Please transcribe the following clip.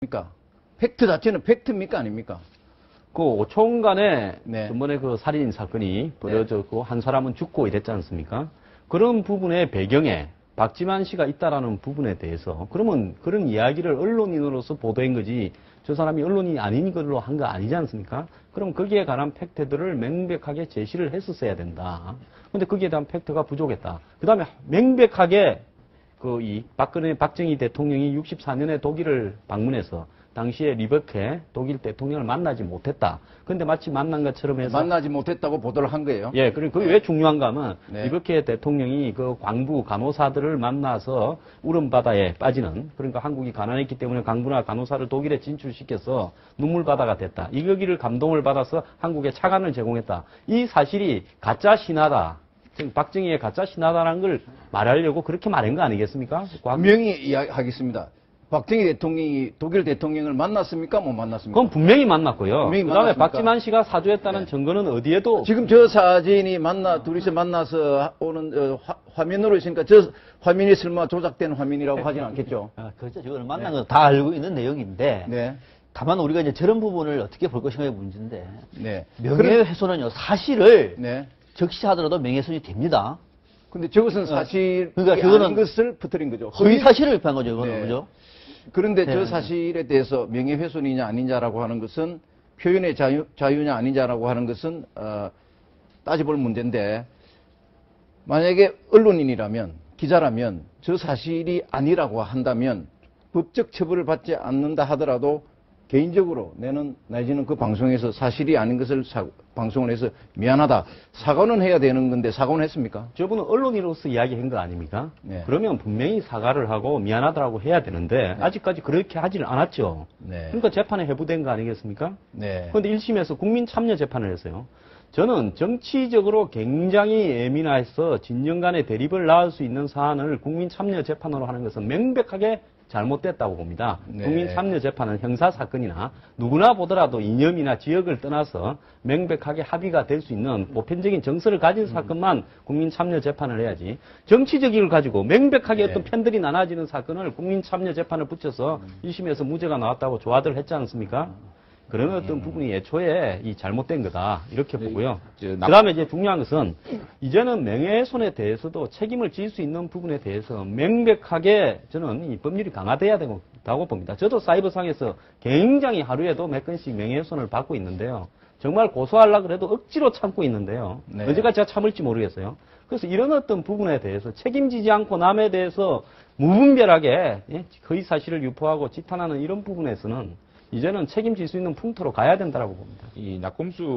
그러니까 팩트 자체는 팩트입니까 아닙니까? 그 5초간에 네. 전번에 그 살인 사건이 벌어졌고 한 사람은 죽고 이랬지 않습니까? 그런 부분의 배경에 박지만 씨가 있다라는 부분에 대해서 그러면 그런 이야기를 언론인으로서 보도한 거지 저 사람이 언론인이 아닌 걸로 한 거 아니지 않습니까? 그럼 거기에 관한 팩트들을 명백하게 제시를 했었어야 된다. 근데 거기에 대한 팩트가 부족했다. 그 다음에 명백하게 이 박정희 대통령이 64년에 독일을 방문해서 당시에 리버케 독일 대통령을 만나지 못했다. 근데 마치 만난 것처럼 해서 만나지 못했다고 보도를 한 거예요. 예, 그리고 그게 왜 중요한가 하면 네. 리버케 대통령이 그 광부 간호사들을 만나서 울음바다에 빠지는 그러니까 한국이 가난했기 때문에 광부나 간호사를 독일에 진출시켜서 눈물바다가 됐다. 이 거기를 감동을 받아서 한국에 차관을 제공했다. 이 사실이 가짜 신화다. 박정희의 가짜 신화다라는 걸 말하려고 그렇게 말한 거 아니겠습니까? 분명히 이야기하겠습니다. 박정희 대통령이 독일 대통령을 만났습니까? 못 만났습니까? 그건 분명히 만났고요. 분명히 그 다음에 만났습니까? 박지만 씨가 사주했다는 네. 증거는 어디에도 지금 저 사진이 둘이서 만나서 오는 화면으로 있으니까 저 화면이 설마 조작된 화면이라고 하진 않겠죠? 그렇죠. 저거는 만난 거 다 알고 있는 내용인데. 네. 다만 우리가 이제 저런 부분을 어떻게 볼 것인가의 문제인데. 네. 명예훼손은요, 사실을 네. 적시하더라도 명예훼손이 됩니다. 근데 저것은 사실이 그러니까 저거는 아닌 것을 퍼뜨린 거죠. 허위 사실을 입한 거죠, 이거는. 네. 그죠? 그런데 네. 저 사실에 대해서 명예훼손이냐 아니냐라고 하는 것은 표현의 자유냐 아니냐라고 하는 것은 따져볼 문제인데 만약에 언론인이라면 기자라면 저 사실이 아니라고 한다면 법적 처벌을 받지 않는다 하더라도 개인적으로 내지는 그 방송에서 사실이 아닌 것을 방송을 해서 미안하다. 사과는 해야 되는 건데 사과는 했습니까? 저분은 언론인으로서 이야기한 거 아닙니까? 네. 그러면 분명히 사과를 하고 미안하다고 해야 되는데 아직까지 그렇게 하지는 않았죠. 네. 그러니까 재판에 해부된 거 아니겠습니까? 네. 그런데 1심에서 국민참여 재판을 했어요. 저는 정치적으로 굉장히 예민해서 진영 간의 대립을 낳을 수 있는 사안을 국민참여 재판으로 하는 것은 명백하게 잘못됐다고 봅니다. 네. 국민참여재판은 형사사건이나 누구나 보더라도 이념이나 지역을 떠나서 명백하게 합의가 될 수 있는 보편적인 정서를 가진 사건만 국민참여재판을 해야지 정치적인 걸 가지고 명백하게 네. 어떤 편들이 나눠지는 사건을 국민참여재판을 붙여서 1심에서 무죄가 나왔다고 조화들 했지 않습니까? 그런 어떤 부분이 애초에 이 잘못된 거다 이렇게 보고요. 그다음에 이제 중요한 것은 이제는 명예훼손에 대해서도 책임을 질 수 있는 부분에 대해서 명백하게 저는 이 법률이 강화돼야 된다고 봅니다. 저도 사이버상에서 굉장히 하루에도 몇 건씩 명예훼손을 받고 있는데요. 정말 고소하려고 해도 억지로 참고 있는데요. 네. 언제까지 제가 참을지 모르겠어요. 그래서 이런 어떤 부분에 대해서 책임지지 않고 남에 대해서 무분별하게 거의 사실을 유포하고 지탄하는 이런 부분에서는 이제는 책임질 수 있는 풍토로 가야 된다고 봅니다. 이 낙곰수